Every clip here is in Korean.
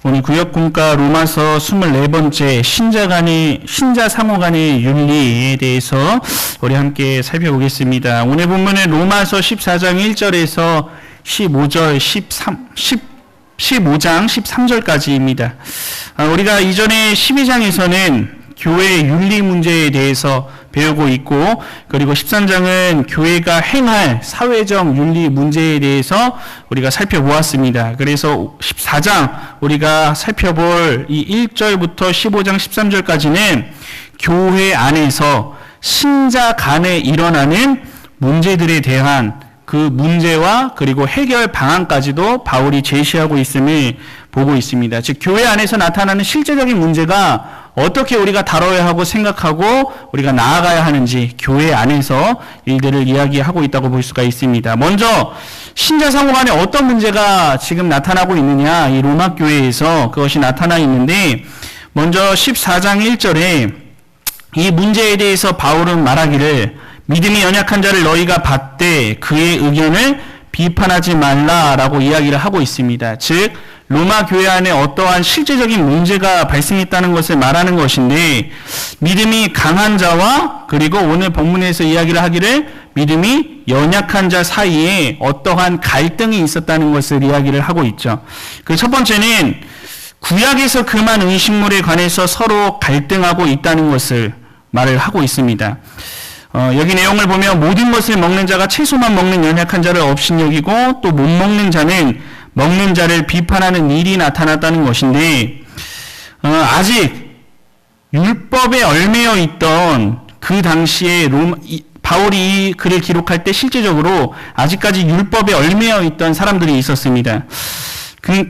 오늘 구역공과 로마서 24번째 신자 상호 간의 윤리에 대해서 우리 함께 살펴보겠습니다. 오늘 본문은 로마서 14장 1절에서 15장 13절까지입니다. 우리가 이전에 12장에서는 교회의 윤리 문제에 대해서 배우고 있고, 그리고 13장은 교회가 행할 사회적 윤리 문제에 대해서 우리가 살펴보았습니다. 그래서 14장 우리가 살펴볼 이 1절부터 15장 13절까지는 교회 안에서 신자 간에 일어나는 문제들에 대한 그 문제와 그리고 해결 방안까지도 바울이 제시하고 있음을 보고 있습니다. 즉 교회 안에서 나타나는 실제적인 문제가 어떻게 우리가 다뤄야 하고 생각하고 우리가 나아가야 하는지 교회 안에서 일들을 이야기하고 있다고 볼 수가 있습니다. 먼저 신자 상호 간에 어떤 문제가 지금 나타나고 있느냐, 이 로마 교회에서 그것이 나타나 있는데, 먼저 14장 1절에 이 문제에 대해서 바울은 말하기를 믿음이 연약한 자를 너희가 받되 그의 의견을 비판하지 말라라고 이야기를 하고 있습니다. 즉 로마 교회 안에 어떠한 실제적인 문제가 발생했다는 것을 말하는 것인데, 믿음이 강한 자와 그리고 오늘 본문에서 이야기를 하기를 믿음이 연약한 자 사이에 어떠한 갈등이 있었다는 것을 이야기를 하고 있죠. 그 첫 번째는 구약에서 금한 의식물에 관해서 서로 갈등하고 있다는 것을 말을 하고 있습니다. 여기 내용을 보면 모든 것을 먹는 자가 채소만 먹는 연약한 자를 업신여기고 또 못 먹는 자는 먹는 자를 비판하는 일이 나타났다는 것인데, 아직 율법에 얽매여 있던 그 당시에 바울이 이 글을 기록할 때 실제적으로 아직까지 율법에 얽매여 있던 사람들이 있었습니다.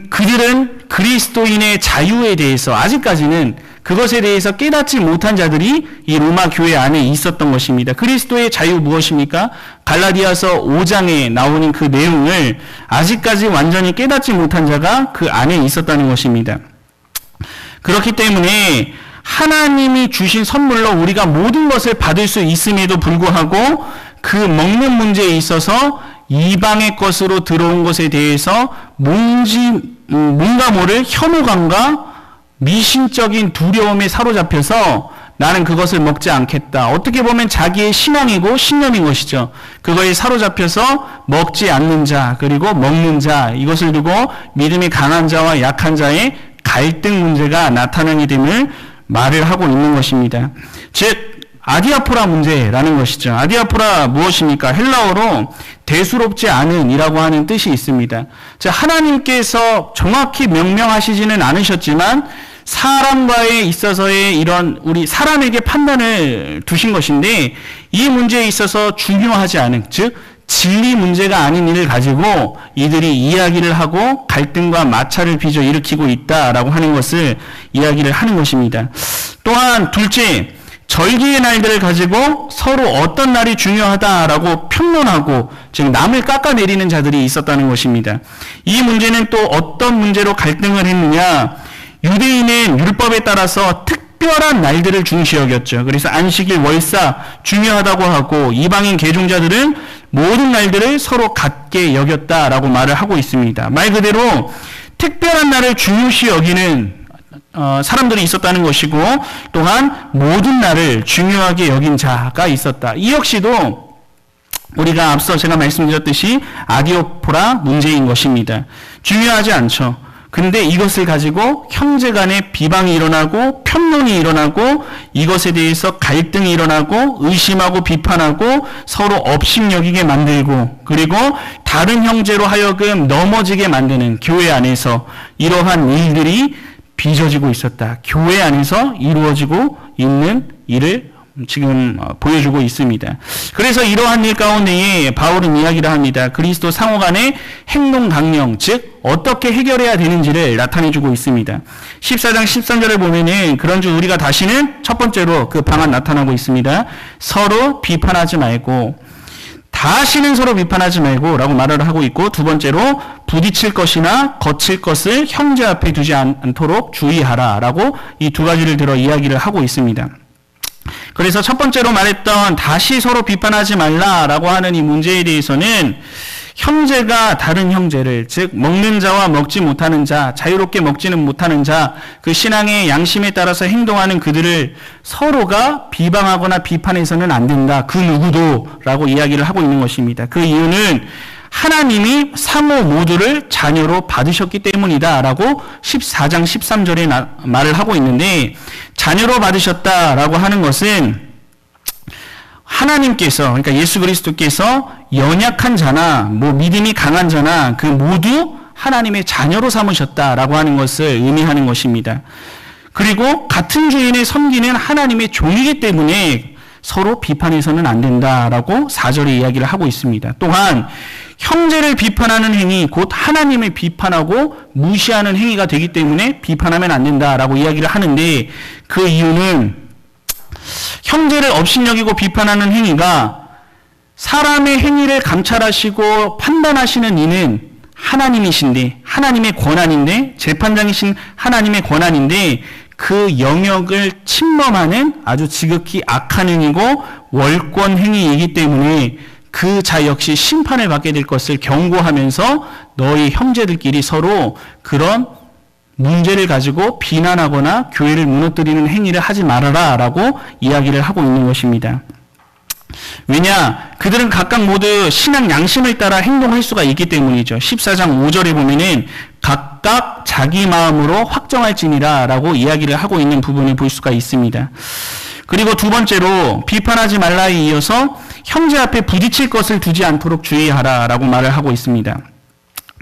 그들은 그리스도인의 자유에 대해서 아직까지는 그것에 대해서 깨닫지 못한 자들이 이 로마 교회 안에 있었던 것입니다. 그리스도의 자유 무엇입니까? 갈라디아서 5장에 나오는 그 내용을 아직까지 완전히 깨닫지 못한 자가 그 안에 있었다는 것입니다. 그렇기 때문에 하나님이 주신 선물로 우리가 모든 것을 받을 수 있음에도 불구하고 그 먹는 문제에 있어서 이방의 것으로 들어온 것에 대해서 뭔가 모를 혐오감과 미신적인 두려움에 사로잡혀서 나는 그것을 먹지 않겠다. 어떻게 보면 자기의 신앙이고 신념인 것이죠. 그거에 사로잡혀서 먹지 않는 자, 그리고 먹는 자, 이것을 두고 믿음이 강한 자와 약한 자의 갈등 문제가 나타나게 됨을 말을 하고 있는 것입니다. 즉 아디아포라 문제라는 것이죠. 아디아포라 무엇입니까? 헬라어로 대수롭지 않은 이라고 하는 뜻이 있습니다. 즉 하나님께서 정확히 명명하시지는 않으셨지만 사람과에 있어서의 이런 우리 사람에게 판단을 두신 것인데, 이 문제에 있어서 중요하지 않은, 즉 진리 문제가 아닌 일을 가지고 이들이 이야기를 하고 갈등과 마찰을 빚어 일으키고 있다라고 하는 것을 이야기를 하는 것입니다. 또한 둘째, 절기의 날들을 가지고 서로 어떤 날이 중요하다라고 평론하고, 즉 남을 깎아내리는 자들이 있었다는 것입니다. 이 문제는 또 어떤 문제로 갈등을 했느냐, 유대인은 율법에 따라서 특별한 날들을 중시 여겼죠. 그래서 안식일, 월사 중요하다고 하고, 이방인 개종자들은 모든 날들을 서로 같게 여겼다라고 말을 하고 있습니다. 말 그대로 특별한 날을 중요시 여기는 사람들이 있었다는 것이고, 또한 모든 날을 중요하게 여긴 자가 있었다. 이 역시도 우리가 앞서 제가 말씀드렸듯이 아디오포라 문제인 것입니다. 중요하지 않죠. 근데 이것을 가지고 형제 간에 비방이 일어나고 편론이 일어나고 이것에 대해서 갈등이 일어나고 의심하고 비판하고 서로 업신여기게 만들고, 그리고 다른 형제로 하여금 넘어지게 만드는 교회 안에서 이러한 일들이 빚어지고 있었다. 교회 안에서 이루어지고 있는 일을 지금 보여주고 있습니다. 그래서 이러한 일 가운데에 바울은 이야기를 합니다. 그리스도 상호 간의 행동 강령, 즉 어떻게 해결해야 되는지를 나타내주고 있습니다. 14장 13절을 보면은 그런즉 우리가 다시는 첫 번째로 그 방안 나타나고 있습니다. 서로 비판하지 말고, 다시는 서로 비판하지 말고 라고 말을 하고 있고, 두 번째로 부딪힐 것이나 거칠 것을 형제 앞에 두지 않도록 주의하라 라고 이 두 가지를 들어 이야기를 하고 있습니다. 그래서 첫 번째로 말했던 다시 서로 비판하지 말라라고 하는 이 문제에 대해서는 형제가 다른 형제를, 즉 먹는 자와 먹지 못하는 자, 자유롭게 먹지는 못하는 자, 그 신앙의 양심에 따라서 행동하는 그들을 서로가 비방하거나 비판해서는 안 된다. 그 누구도 라고 이야기를 하고 있는 것입니다. 그 이유는 하나님이 상호 모두를 자녀로 받으셨기 때문이다 라고 14장 13절에 말을 하고 있는데, 자녀로 받으셨다라고 하는 것은 하나님께서, 그러니까 예수 그리스도께서 연약한 자나 믿음이 강한 자나 그 모두 하나님의 자녀로 삼으셨다라고 하는 것을 의미하는 것입니다. 그리고 같은 주인을 섬기는 하나님의 종이기 때문에 서로 비판해서는 안 된다라고 4절에 이야기를 하고 있습니다. 또한 형제를 비판하는 행위, 곧 하나님을 비판하고 무시하는 행위가 되기 때문에 비판하면 안 된다라고 이야기를 하는데, 그 이유는 형제를 업신여기고 비판하는 행위가 사람의 행위를 감찰하시고 판단하시는 이는 하나님이신데, 하나님의 권한인데, 재판장이신 하나님의 권한인데, 그 영역을 침범하는 아주 지극히 악한 행위고 월권 행위이기 때문에 그 자 역시 심판을 받게 될 것을 경고하면서 너희 형제들끼리 서로 그런 문제를 가지고 비난하거나 교회를 무너뜨리는 행위를 하지 말아라 라고 이야기를 하고 있는 것입니다. 왜냐? 그들은 각각 모두 신앙 양심을 따라 행동할 수가 있기 때문이죠. 14장 5절에 보면은 각각 자기 마음으로 확정할지니라 라고 이야기를 하고 있는 부분을 볼 수가 있습니다. 그리고 두 번째로 비판하지 말라에 이어서 형제 앞에 부딪힐 것을 두지 않도록 주의하라 라고 말을 하고 있습니다.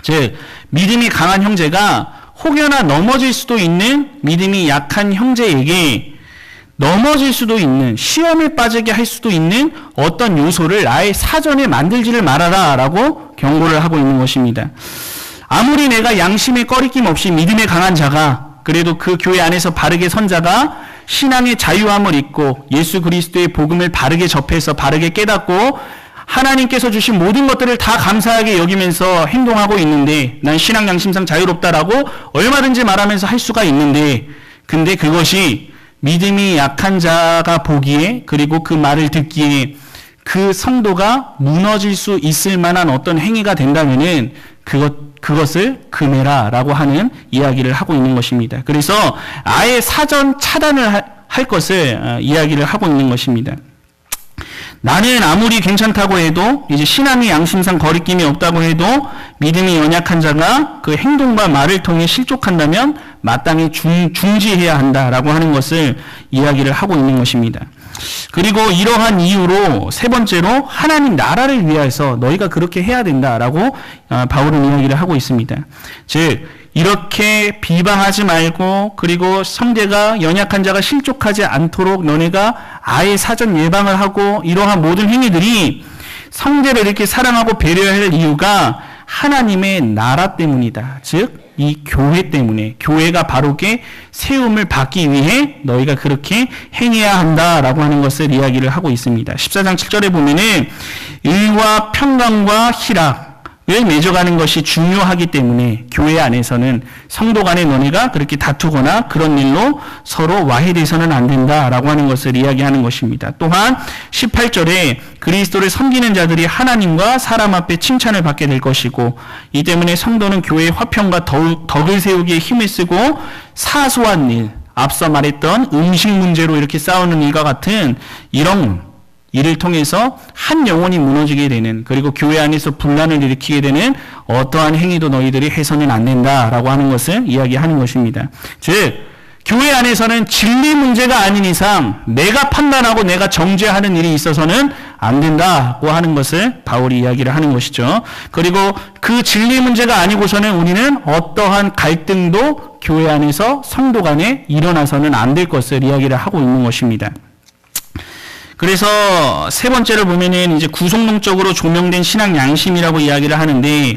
즉 믿음이 강한 형제가 혹여나 넘어질 수도 있는 믿음이 약한 형제에게 넘어질 수도 있는, 시험에 빠지게 할 수도 있는 어떤 요소를 아예 사전에 만들지를 말아라 라고 경고를 하고 있는 것입니다. 아무리 내가 양심에 꺼리낌 없이 믿음에 강한 자가, 그래도 그 교회 안에서 바르게 선 자가 신앙의 자유함을 잊고 예수 그리스도의 복음을 바르게 접해서 바르게 깨닫고 하나님께서 주신 모든 것들을 다 감사하게 여기면서 행동하고 있는데, 난 신앙 양심상 자유롭다라고 얼마든지 말하면서 할 수가 있는데, 근데 그것이 믿음이 약한 자가 보기에, 그리고 그 말을 듣기에 그 성도가 무너질 수 있을 만한 어떤 행위가 된다면은 그것을 금해라 라고 하는 이야기를 하고 있는 것입니다. 그래서 아예 사전 차단을 할 것을 이야기를 하고 있는 것입니다. 나는 아무리 괜찮다고 해도, 이제 신앙의 양심상 거리낌이 없다고 해도 믿음이 연약한 자가 그 행동과 말을 통해 실족한다면 마땅히 중지해야 한다라고 하는 것을 이야기를 하고 있는 것입니다. 그리고 이러한 이유로 세 번째로 하나님 나라를 위해서 너희가 그렇게 해야 된다라고 바울은 이야기를 하고 있습니다. 즉 이렇게 비방하지 말고, 그리고 성대가 연약한 자가 실족하지 않도록 너네가 아예 사전 예방을 하고, 이러한 모든 행위들이 성대를 이렇게 사랑하고 배려할 이유가 하나님의 나라 때문이다. 즉 이 교회 때문에, 교회가 바르게 세움을 받기 위해 너희가 그렇게 행해야 한다라고 하는 것을 이야기를 하고 있습니다. 14장 7절에 보면은 의와 평강과 희락을 맺어가는 것이 중요하기 때문에 교회 안에서는 성도 간에 너희가 그렇게 다투거나 그런 일로 서로 와해돼서는 안 된다라고 하는 것을 이야기하는 것입니다. 또한 18절에 그리스도를 섬기는 자들이 하나님과 사람 앞에 칭찬을 받게 될 것이고, 이 때문에 성도는 교회의 화평과 덕을 세우기에 힘을 쓰고 사소한 일, 앞서 말했던 음식 문제로 이렇게 싸우는 일과 같은 이런 이를 통해서 한 영혼이 무너지게 되는, 그리고 교회 안에서 분란을 일으키게 되는 어떠한 행위도 너희들이 해서는 안 된다라고 하는 것을 이야기하는 것입니다. 즉 교회 안에서는 진리 문제가 아닌 이상 내가 판단하고 내가 정죄하는 일이 있어서는 안 된다고 하는 것을 바울이 이야기를 하는 것이죠. 그리고 그 진리 문제가 아니고서는 우리는 어떠한 갈등도 교회 안에서 성도 간에 일어나서는 안 될 것을 이야기를 하고 있는 것입니다. 그래서 세 번째를 보면은 이제 구속론적으로 조명된 신앙 양심이라고 이야기를 하는데,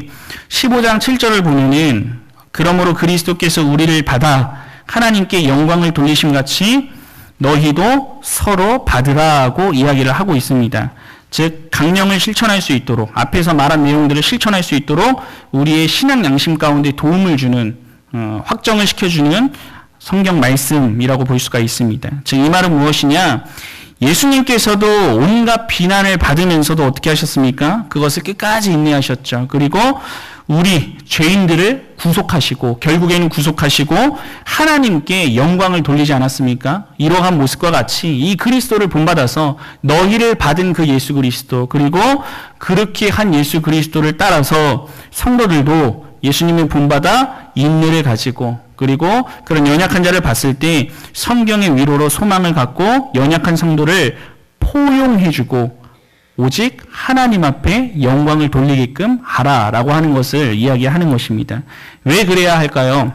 15장 7절을 보면은 그러므로 그리스도께서 우리를 받아 하나님께 영광을 돌리심 같이 너희도 서로 받으라고 이야기를 하고 있습니다. 즉 강령을 실천할 수 있도록, 앞에서 말한 내용들을 실천할 수 있도록 우리의 신앙 양심 가운데 도움을 주는, 확정을 시켜주는 성경 말씀이라고 볼 수가 있습니다. 즉 이 말은 무엇이냐? 예수님께서도 온갖 비난을 받으면서도 어떻게 하셨습니까? 그것을 끝까지 인내하셨죠. 그리고 우리 죄인들을 구속하시고 결국에는 구속하시고 하나님께 영광을 돌리지 않았습니까? 이러한 모습과 같이 이 그리스도를 본받아서 너희를 받은 그 예수 그리스도, 그리고 그렇게 한 예수 그리스도를 따라서 성도들도 예수님을 본받아 인내를 가지고, 그리고 그런 연약한 자를 봤을 때 성경의 위로로 소망을 갖고 연약한 성도를 포용해주고 오직 하나님 앞에 영광을 돌리게끔 하라라고 하는 것을 이야기하는 것입니다. 왜 그래야 할까요?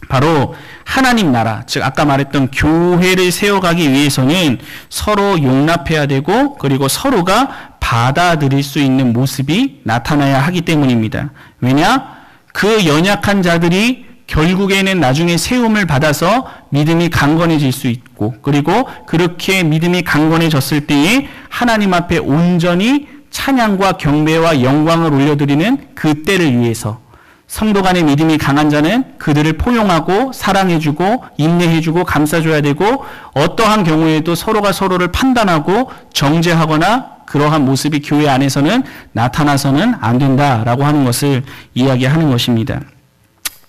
바로 하나님 나라, 즉 아까 말했던 교회를 세워가기 위해서는 서로 용납해야 되고, 그리고 서로가 받아들일 수 있는 모습이 나타나야 하기 때문입니다. 왜냐? 그 연약한 자들이 결국에는 나중에 세움을 받아서 믿음이 강건해질 수 있고, 그리고 그렇게 믿음이 강건해졌을 때에 하나님 앞에 온전히 찬양과 경배와 영광을 올려드리는 그 때를 위해서 성도 간의 믿음이 강한 자는 그들을 포용하고 사랑해주고 인내해주고 감싸줘야 되고, 어떠한 경우에도 서로가 서로를 판단하고 정죄하거나 그러한 모습이 교회 안에서는 나타나서는 안 된다라고 하는 것을 이야기하는 것입니다.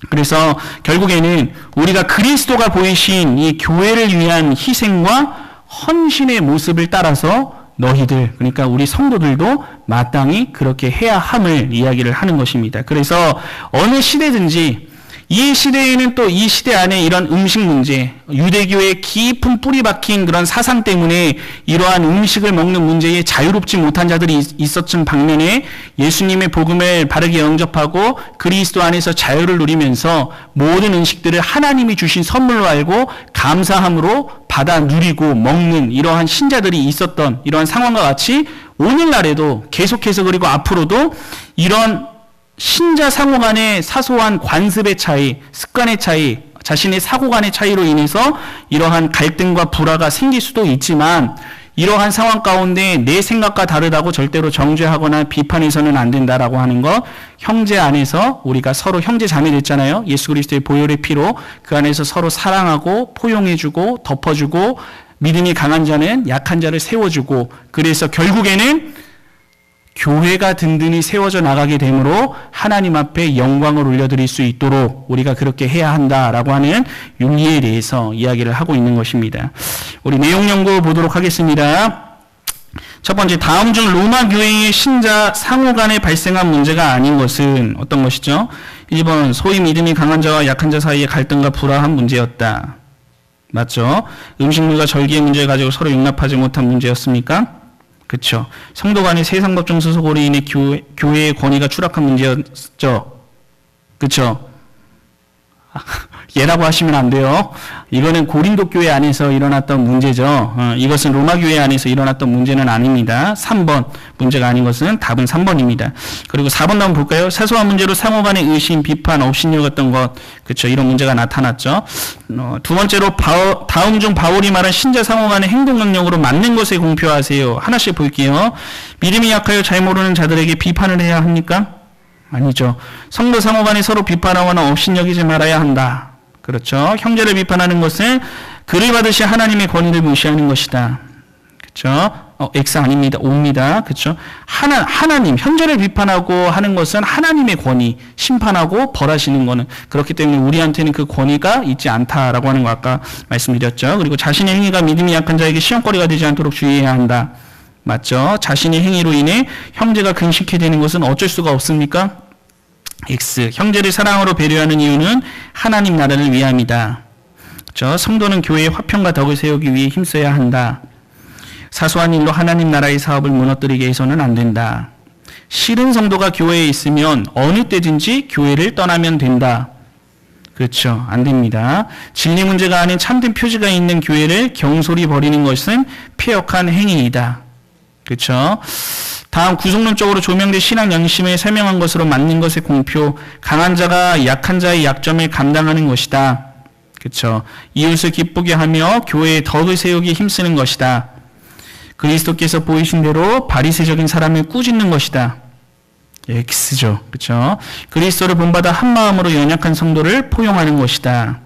그래서 결국에는 우리가 그리스도가 보이신 이 교회를 위한 희생과 헌신의 모습을 따라서 너희들, 그러니까 우리 성도들도 마땅히 그렇게 해야 함을 이야기를 하는 것입니다. 그래서 어느 시대든지 이 시대에는 또 이 시대 안에 이런 음식 문제, 유대교의 깊은 뿌리 박힌 그런 사상 때문에 이러한 음식을 먹는 문제에 자유롭지 못한 자들이 있었던 반면에 예수님의 복음을 바르게 영접하고 그리스도 안에서 자유를 누리면서 모든 음식들을 하나님이 주신 선물로 알고 감사함으로 받아 누리고 먹는 이러한 신자들이 있었던 이러한 상황과 같이 오늘날에도 계속해서, 그리고 앞으로도 이런 신자 상호 간의 사소한 관습의 차이, 습관의 차이, 자신의 사고관의 차이로 인해서 이러한 갈등과 불화가 생길 수도 있지만, 이러한 상황 가운데 내 생각과 다르다고 절대로 정죄하거나 비판해서는 안 된다라고 하는 것, 형제 안에서 우리가 서로 형제 자매 됐잖아요. 예수 그리스도의 보혈의 피로 그 안에서 서로 사랑하고 포용해주고 덮어주고, 믿음이 강한 자는 약한 자를 세워주고, 그래서 결국에는 교회가 든든히 세워져 나가게 되므로 하나님 앞에 영광을 올려드릴 수 있도록 우리가 그렇게 해야 한다라고 하는 윤리에 대해서 이야기를 하고 있는 것입니다. 우리 내용 연구 보도록 하겠습니다. 첫 번째, 다음 중 로마 교회의 신자 상호 간에 발생한 문제가 아닌 것은 어떤 것이죠? 1번, 소위 믿음이 강한 자와 약한 자 사이의 갈등과 불화한 문제였다. 맞죠? 음식물과 절기의 문제를 가지고 서로 용납하지 못한 문제였습니까? 그렇죠. 성도 간의 세상 법정 소속으로 인해 교회의 권위가 추락한 문제였죠. 그렇죠. 예라고 하시면 안 돼요. 이거는 고린도 교회 안에서 일어났던 문제죠. 이것은 로마 교회 안에서 일어났던 문제는 아닙니다. 3번, 문제가 아닌 것은 답은 3번입니다. 그리고 4번 한번 볼까요? 사소한 문제로 상호 간의 의심, 비판, 업신여 같은 것, 그렇죠. 이런 문제가 나타났죠. 두 번째로 다음 중 바울이 말한 신자 상호 간의 행동 능력으로 맞는 것에 공표하세요. 하나씩 볼게요. 믿음이 약하여 잘 모르는 자들에게 비판을 해야 합니까? 아니죠. 성도 상호 간에 서로 비판하거나 업신여기지 말아야 한다. 그렇죠. 형제를 비판하는 것은 그를 받으신 하나님의 권위를 무시하는 것이다. 그렇죠. X 아닙니다. O입니다. 그렇죠. 하나님, 형제를 비판하고 하는 것은 하나님의 권위, 심판하고 벌하시는 것은, 그렇기 때문에 우리한테는 그 권위가 있지 않다라고 하는 거 아까 말씀드렸죠. 그리고 자신의 행위가 믿음이 약한 자에게 시험거리가 되지 않도록 주의해야 한다. 맞죠. 자신의 행위로 인해 형제가 근심케 되는 것은 어쩔 수가 없습니까? X. 형제를 사랑으로 배려하는 이유는 하나님 나라를 위함이다. 그렇죠? 성도는 교회의 화평과 덕을 세우기 위해 힘써야 한다. 사소한 일로 하나님 나라의 사업을 무너뜨리게 해서는 안 된다. 싫은 성도가 교회에 있으면 어느 때든지 교회를 떠나면 된다. 그렇죠. 안 됩니다. 진리 문제가 아닌 참된 표지가 있는 교회를 경솔히 버리는 것은 폐역한 행위이다. 그렇죠. 다음 구속론적으로 조명된 신앙 양심에 설명한 것으로 맞는 것의 공표, 강한 자가 약한 자의 약점을 감당하는 것이다. 그렇죠. 이웃을 기쁘게 하며 교회의 덕을 세우기 힘쓰는 것이다. 그리스도께서 보이신 대로 바리새적인 사람을 꾸짖는 것이다. X죠. 그렇죠. 그리스도를 본받아 한 마음으로 연약한 성도를 포용하는 것이다.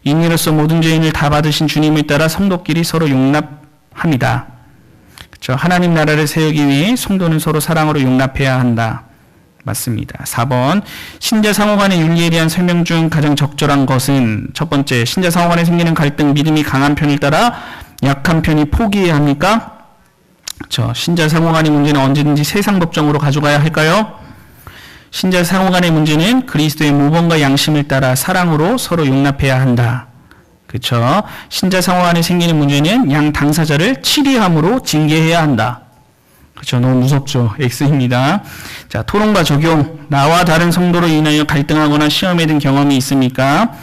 인리로서 모든 죄인을 다 받으신 주님을 따라 성도끼리 서로 용납 합니다. 그렇죠? 하나님 나라를 세우기 위해 성도는 서로 사랑으로 용납해야 한다. 맞습니다. 4번 신자 상호 간의 윤리에 대한 설명 중 가장 적절한 것은 첫 번째, 신자 상호 간에 생기는 갈등, 믿음이 강한 편을 따라 약한 편이 포기해야 합니까? 그렇죠. 신자 상호 간의 문제는 언제든지 세상 법정으로 가져가야 할까요? 신자 상호 간의 문제는 그리스도의 모범과 양심을 따라 사랑으로 서로 용납해야 한다. 그렇죠. 신자 상호 간에 생기는 문제는 양 당사자를 치리함으로 징계해야 한다. 그렇죠. 너무 무섭죠. X입니다. 자, 토론과 적용. 나와 다른 성도로 인하여 갈등하거나 시험에 든 경험이 있습니까?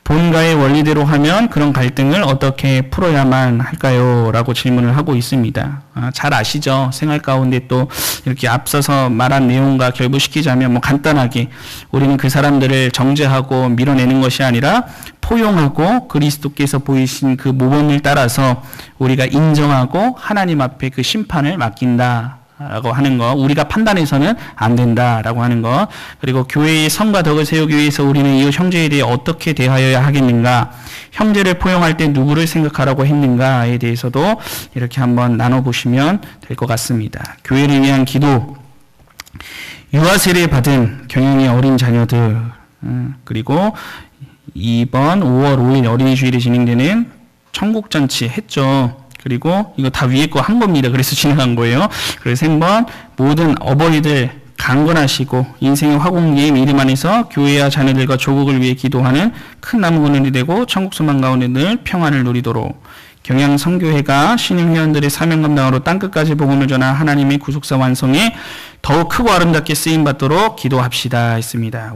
본가의 원리대로 하면 그런 갈등을 어떻게 풀어야만 할까요? 라고 질문을 하고 있습니다. 잘 아시죠? 생활 가운데 또 이렇게 앞서서 말한 내용과 결부시키자면 뭐 간단하게 우리는 그 사람들을 정죄하고 밀어내는 것이 아니라 포용하고 그리스도께서 보이신 그 모범을 따라서 우리가 인정하고 하나님 앞에 그 심판을 맡긴다. 라고 하는 거, 우리가 판단해서는 안 된다라고 하는 거, 그리고 교회의 성과 덕을 세우기 위해서 우리는 이 형제에 대해 어떻게 대하여야 하겠는가, 형제를 포용할 때 누구를 생각하라고 했는가에 대해서도 이렇게 한번 나눠보시면 될 것 같습니다. 교회를 위한 기도, 유아 세례 받은 경영의 어린 자녀들, 그리고 이번 5월 5일 어린이 주일에 진행되는 천국잔치 했죠. 그리고 이거 다 위에 거 한 겁니다. 그래서 진행한 거예요. 그래서 한번 모든 어버이들 강건하시고 인생의 화공예의 이름 안에서 교회와 자녀들과 조국을 위해 기도하는 큰 나무 그늘이 되고 천국 소망 가운데 늘 평안을 누리도록 경양 선교회가 신임 회원들의 사명 감당으로 땅끝까지 복음을 전한 하나님의 구속사 완성에 더욱 크고 아름답게 쓰임 받도록 기도합시다 했습니다.